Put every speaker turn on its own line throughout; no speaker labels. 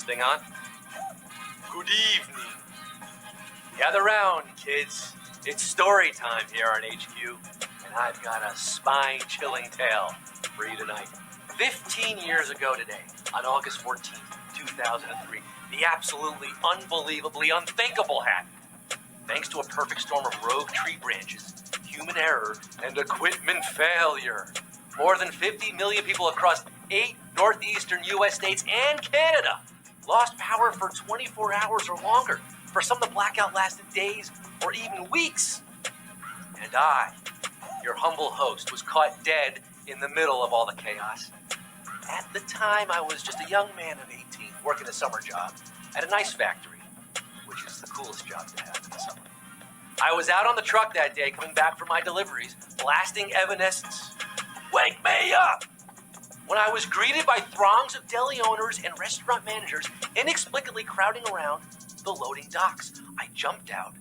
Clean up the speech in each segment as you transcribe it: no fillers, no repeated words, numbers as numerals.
this thing on? Good evening. Gather round, kids. It's story time here on HQ, and I've got a spine-chilling tale for you tonight. 15 years ago today, on August 14th, 2003, the absolutely unbelievably unthinkable happened. Thanks to a perfect storm of rogue tree branches, human error, and equipment failure, more than 50 million people across 8 northeastern U.S. states and Canada lost power for 24 hours or longer. For some, the blackout lasted days or even weeks. And I, your humble host, was caught dead in the middle of all the chaos. At the time, I was just a young man of 18, working a summer job at an ice factory, which is the coolest job to have in the summer. I was out on the truck that day, coming back from my deliveries, blasting Evanescence. Wake me up! When I was greeted by throngs of deli owners and restaurant managers inexplicably crowding around the loading docks, I jumped out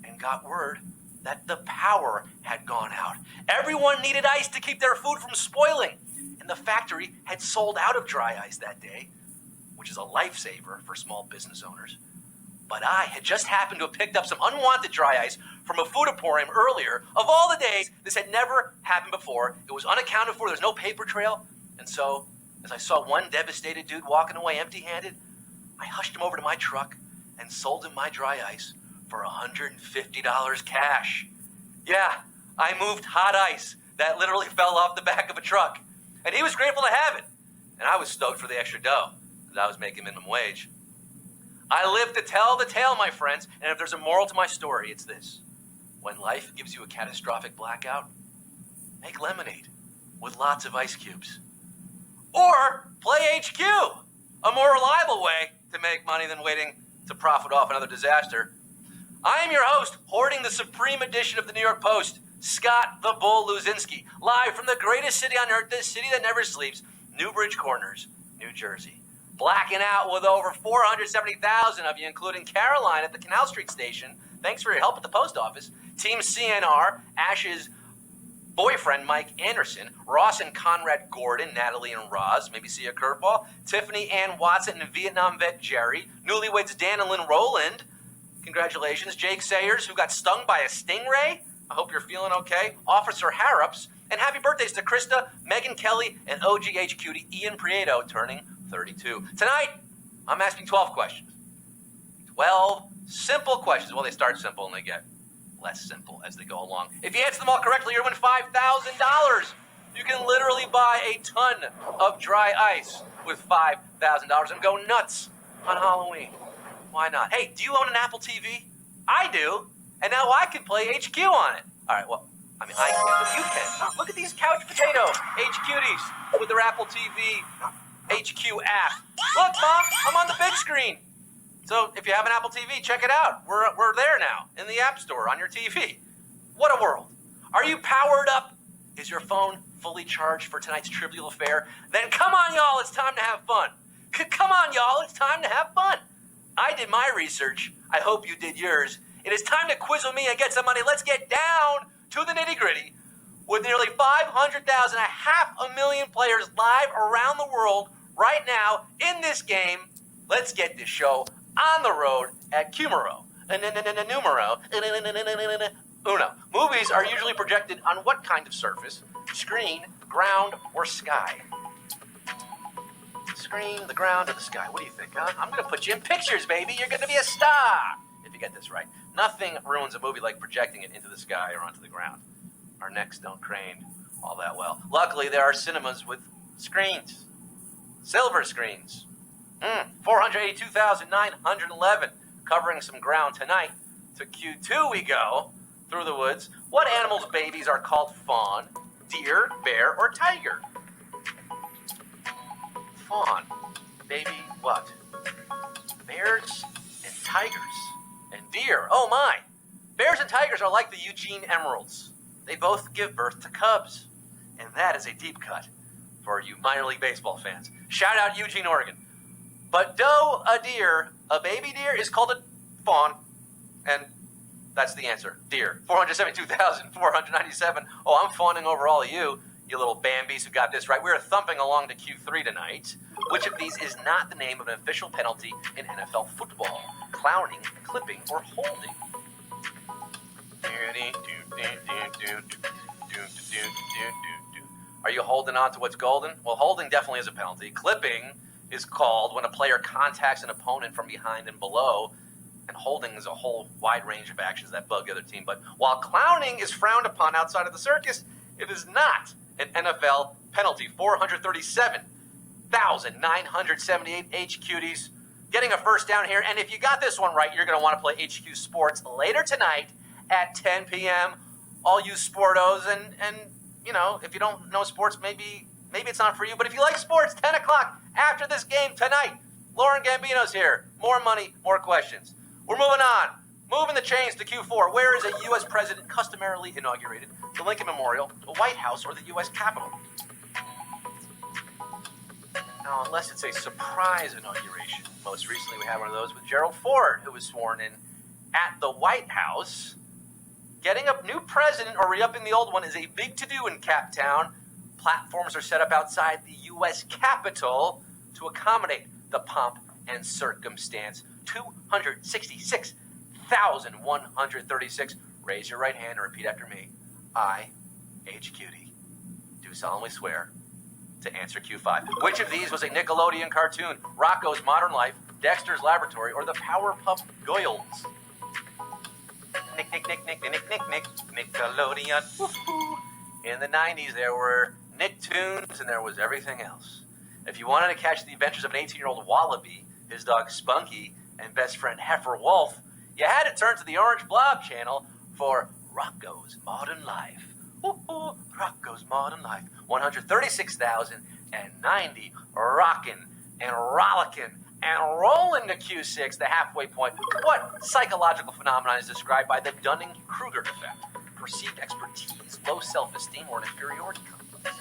and got word that the power had gone out. Everyone needed ice to keep their food from spoiling, and the factory had sold out of dry ice that day, which is a lifesaver for small business owners. But I had just happened to have picked up some unwanted dry ice from a food emporium earlier. Of all the days, this had never happened before. It was unaccounted for. There was no paper trail. And so, as I saw one devastated dude walking away empty-handed, I hushed him over to my truck and sold him my dry ice for $150 cash. Yeah, I moved hot ice that literally fell off the back of a truck. And he was grateful to have it. And I was stoked for the extra dough, because I was making minimum wage. I live to tell the tale, my friends, and if there's a moral to my story, it's this. When life gives you a catastrophic blackout, make lemonade with lots of ice cubes. Or play HQ, a more reliable way to make money than waiting to profit off another disaster. I am your host, hoarding the supreme edition of the New York Post, Scott the Bull Luzinski, live from the greatest city on earth, this city that never sleeps, Newbridge Corners, New Jersey. Blacking out with over 470,000 of you, including Caroline at the Canal Street station. Thanks for your help at the post office. Team CNR, Ash's boyfriend, Mike Anderson, Ross and Conrad Gordon, Natalie and Roz, maybe see a curveball, Tiffany Ann Watson and Vietnam vet Jerry, newlyweds Dan and Lynn Rowland, congratulations, Jake Sayers, who got stung by a stingray, I hope you're feeling okay, Officer Harrops, and happy birthdays to Krista, Megan Kelly, and OGH cutie Ian Prieto, turning 32. Tonight, I'm asking 12 questions. 12 simple questions. Well, they start simple and they get less simple as they go along. If you answer them all correctly, you're going to win $5,000. You can literally buy a ton of dry ice with $5,000 and go nuts on Halloween. Why not? Hey, do you own an Apple TV? I do. And now I can play HQ on it. All right, well, I mean, I can, but you can. Look at these couch potato HQties with their Apple TV HQ app. Look, Mom, I'm on the big screen. So if you have an Apple TV, check it out. We're there now in the App Store on your TV. What a world. Are you powered up? Is your phone fully charged for tonight's trivial affair? Then come on, y'all, it's time to have fun. Come on, y'all, it's time to have fun. I did my research. I hope you did yours. It is time to quiz with me and get some money. Let's get down to the nitty-gritty. With nearly 500,000, 500,000 players live around the world right now in this game, let's get this show on the road at Cumero. Numero uno. Movies are usually projected on what kind of surface? Screen, ground, or sky? Screen, the ground, or the sky? What do you think, huh? I'm going to put you in pictures, baby. You're going to be a star if you get this right. Nothing ruins a movie like projecting it into the sky or onto the ground. Our necks don't crane all that well. Luckily, there are cinemas with screens. Silver screens. 482,911. Covering some ground tonight. To Q2 we go. Through the woods. What animals' babies are called fawn? Deer, bear, or tiger? Fawn. Baby what? Bears and tigers. And deer. Oh my. Bears and tigers are like the Eugene Emeralds. They both give birth to cubs. And that is a deep cut for you minor league baseball fans. Shout out Eugene, Oregon. But doe, a deer, a baby deer is called a fawn. And that's the answer. Deer. 472,497. Oh, I'm fawning over all of you, you little Bambis who got this right. We're thumping along to Q3 tonight. Which of these is not the name of an official penalty in NFL football? Clowning, clipping, or holding? Are you holding on to what's golden? Well, holding definitely is a penalty. Clipping is called when a player contacts an opponent from behind and below, and holding is a whole wide range of actions that bug the other team. But while clowning is frowned upon outside of the circus, it is not an NFL penalty. 437,978 H-Cuties getting a first down here. And if you got this one right, you're going to want to play HQ Sports later tonight at 10 p.m. All you sportos, and you know, if you don't know sports, maybe it's not for you. But if you like sports, 10 o'clock after this game tonight, Lauren Gambino's here. More money, more questions. We're moving on. Moving the chains to Q4. Where is a U.S. president customarily inaugurated? The Lincoln Memorial, the White House, or the U.S. Capitol? Now, unless it's a surprise inauguration. Most recently, we had one of those with Gerald Ford, who was sworn in at the White House. Getting a new president or re-upping the old one is a big to-do in Cap Town. Platforms are set up outside the U.S. Capitol to accommodate the pomp and circumstance. 266,136. Raise your right hand and repeat after me. I, H. Cutie, do solemnly swear to answer Q5. Which of these was a Nickelodeon cartoon? Rocko's Modern Life, Dexter's Laboratory, or the Powerpuff Girls? Nick, Nickelodeon. Woo-hoo. In the 90s, there were Nicktoons and there was everything else. If you wanted to catch the adventures of an 18-year-old wallaby, his dog Spunky, and best friend Heifer Wolf, you had to turn to the Orange Blob channel for Rocko's Modern Life. Woo-hoo. Rocko's Modern Life. 136,090 rockin' and rollickin' and rolling to Q6, the halfway point. What psychological phenomenon is described by the Dunning-Kruger effect? Perceived expertise, low self-esteem, or an inferiority complex?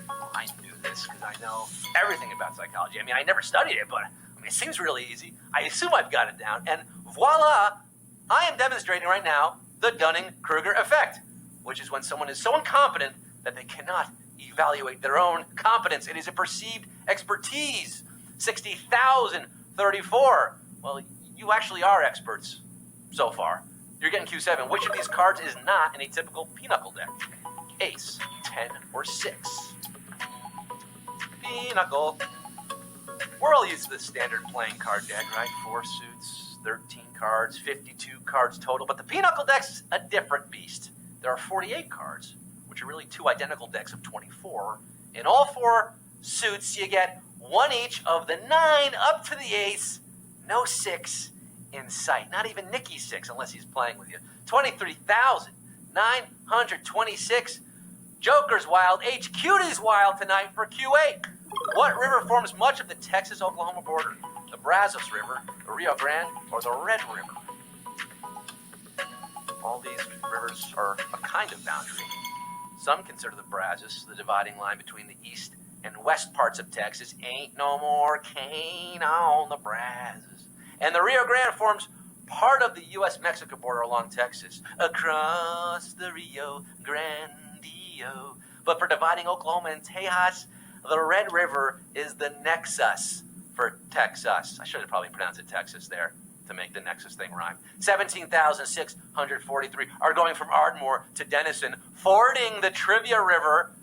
Oh, I knew this because I know everything about psychology. I mean, I never studied it, but it seems really easy. I assume I've got it down. And voila, I am demonstrating right now the Dunning-Kruger effect, which is when someone is so incompetent that they cannot evaluate their own competence. It is a perceived expertise. 60,034. Well, you actually are experts so far. You're getting Q7. Which of these cards is not in a typical pinochle deck? Ace, 10, or 6? Pinochle. We're all used to the standard playing card deck, right? 4 suits, 13 cards, 52 cards total. But the pinochle deck's a different beast. There are 48 cards, which are really 2 identical decks of 24. In all 4 suits, you get 1 each of the 9 up to the ace. No 6 in sight. Not even Nicky's 6 unless he's playing with you. 23,926. Joker's wild. HQ's wild tonight for Q8. What river forms much of the Texas-Oklahoma border? The Brazos River, the Rio Grande, or the Red River? All these rivers are a kind of boundary. Some consider the Brazos the dividing line between the east and west parts of Texas. Ain't no more cane on the Brazos. And the Rio Grande forms part of the U.S.-Mexico border along Texas. Across the Rio Grande. But for dividing Oklahoma and Tejas, the Red River is the nexus for Texas. I should have probably pronounced it Texas there to make the nexus thing rhyme. 17,643 are going from Ardmore to Denison, fording the Trivia River,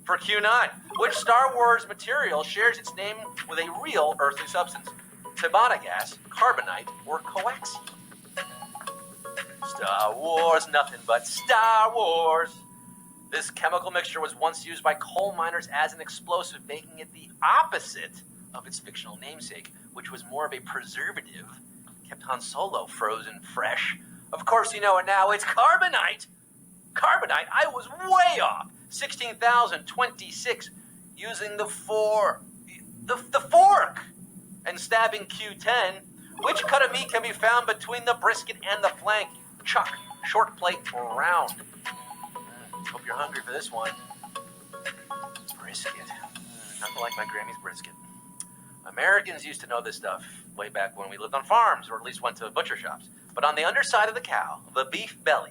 for Q9. Which Star Wars material shares its name with a real earthly substance? Tibanna gas, carbonite, or coaxium? Star Wars, nothing but Star Wars. This chemical mixture was once used by coal miners as an explosive, making it the opposite of its fictional namesake, which was more of a preservative, kept Han Solo frozen fresh. Of course you know it now, it's carbonite. Carbonite, I was way off. 16,026 using the fork and stabbing Q10. Which cut of meat can be found between the brisket and the flank? Chuck, short plate, or round? Hope you're hungry for this one. Brisket. Nothing like my Grammy's brisket. Americans used to know this stuff way back when we lived on farms, or at least went to butcher shops. But on the underside of the cow, the beef belly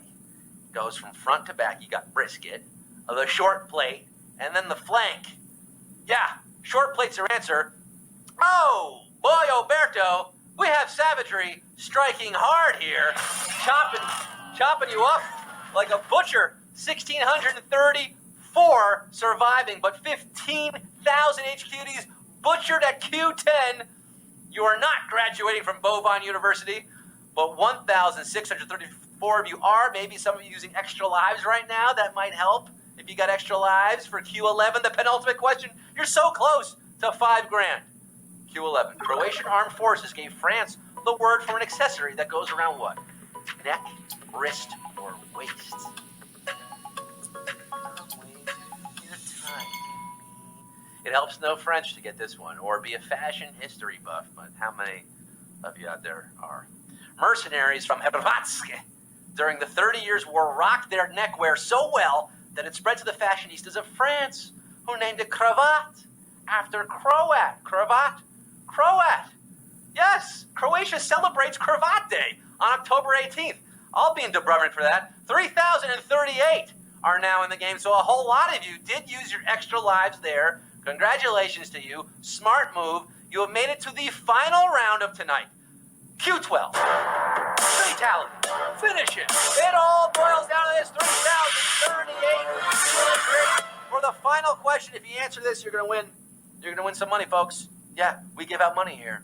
goes from front to back. You got brisket, the short plate, and then the flank. Yeah, short plate's your answer. Oh, boy, Alberto, we have savagery striking hard here. Chopping you up like a butcher. 1,634 surviving, but 15,000 HQDs butchered at Q10. You are not graduating from Bovine University, but 1,634 of you are. Maybe some of you using extra lives right now. That might help. If you got extra lives for Q11, the penultimate question, you're so close to $5,000. Q11. Croatian Armed Forces gave France the word for an accessory that goes around what? Neck, wrist, or waist? It helps know French to get this one, or be a fashion history buff, but how many of you out there are? Mercenaries from Hrvatske during the 30 Years' War rocked their neckwear so well that it spread to the fashionistas of France, who named it cravat after Croat. Croat. Yes, Croatia celebrates Cravat Day on October 18th. I'll be in Dubrovnik for that. 3,038 are now in the game, so a whole lot of you did use your extra lives there. Congratulations to you. Smart move. You have made it to the final round of tonight. Q12. Fatality. Finish it. It all boils down to this. 3,038. For the final question, if you answer this, you're going to win. You're going to win some money, folks. Yeah, we give out money here.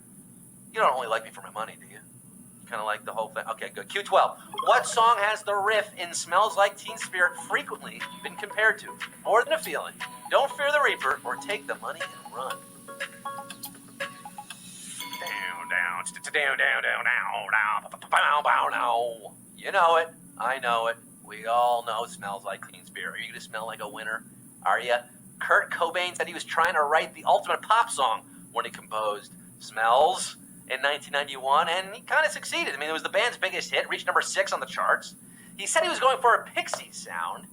You don't only like me for my money, do you? You kind of like the whole thing. Okay, good. Q12. What song has the riff in Smells Like Teen Spirit frequently been compared to? More Than a Feeling, Don't Fear the Reaper, or Take the Money and Run? Down. You know it. I know it. We all know Smells Like Teen Spirit. Are you going to smell like a winner? Are you? Kurt Cobain said he was trying to write the ultimate pop song when he composed Smells in 1991, and he kind of succeeded. I mean, it was the band's biggest hit, reached number 6 on the charts. He said he was going for a Pixies sound,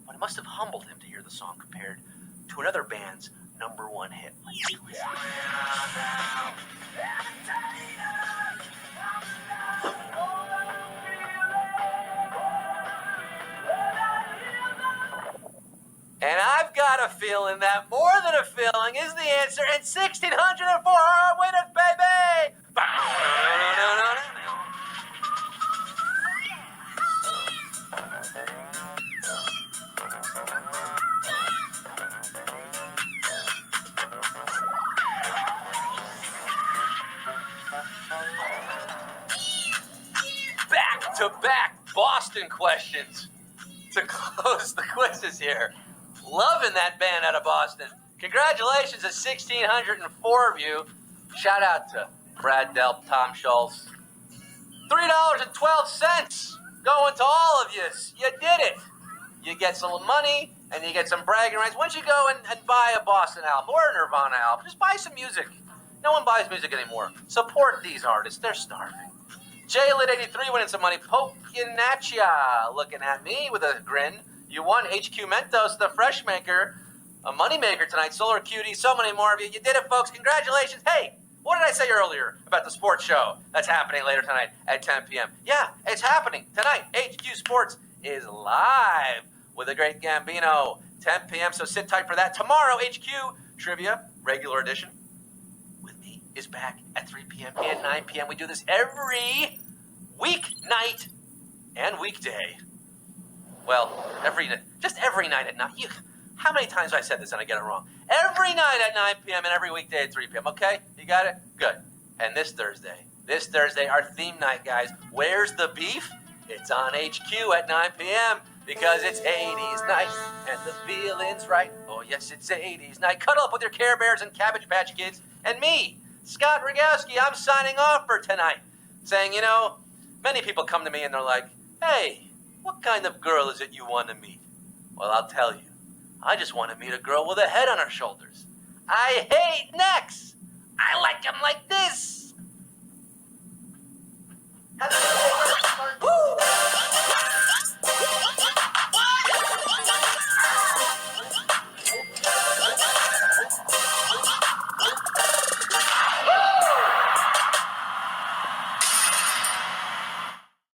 but it must have humbled him to hear the song compared to another band's number 1 hit. And I've got a feeling that More Than a Feeling is the answer, and 1,604 are our winners, baby! Back-to-back Boston questions to close the quizzes here. Loving that band out of Boston. Congratulations to 1,604 of you. Shout out to Brad Delp, Tom Schultz. $3.12 going to all of you. You did it. You get some money and you get some bragging rights. Once you go and buy a Boston album or a Nirvana album, just buy some music. No one buys music anymore. Support these artists. They're starving. JLit83 winning some money. Pokinatcha looking at me with a grin. You won HQ Mentos, the fresh maker, a money maker tonight, Solar Cutie, so many more of you. You did it, folks. Congratulations. Hey, what did I say earlier about the sports show that's happening later tonight at 10 p.m.? Yeah, it's happening tonight. HQ Sports is live with the great Gambino, 10 p.m., so sit tight for that. Tomorrow, HQ Trivia, regular edition, with me, is back at 3 p.m. and 9 p.m. We do this every weeknight and weekday. Well, every night at night. How many times have I said this and I get it wrong? Every night at 9 p.m. and every weekday at 3 p.m., okay? You got it? Good. And this Thursday, our theme night, guys. Where's the beef? It's on HQ at 9 p.m. because it's 80s night and the feeling's right. Oh, yes, it's 80s night. Cuddle up with your Care Bears and Cabbage Patch Kids. And me, Scott Rogowsky, I'm signing off for tonight. Saying, many people come to me and they're like, hey, what kind of girl is it you want to meet? Well, I'll tell you. I just want to meet a girl with a head on her shoulders. I hate necks. I like them like this. Woo!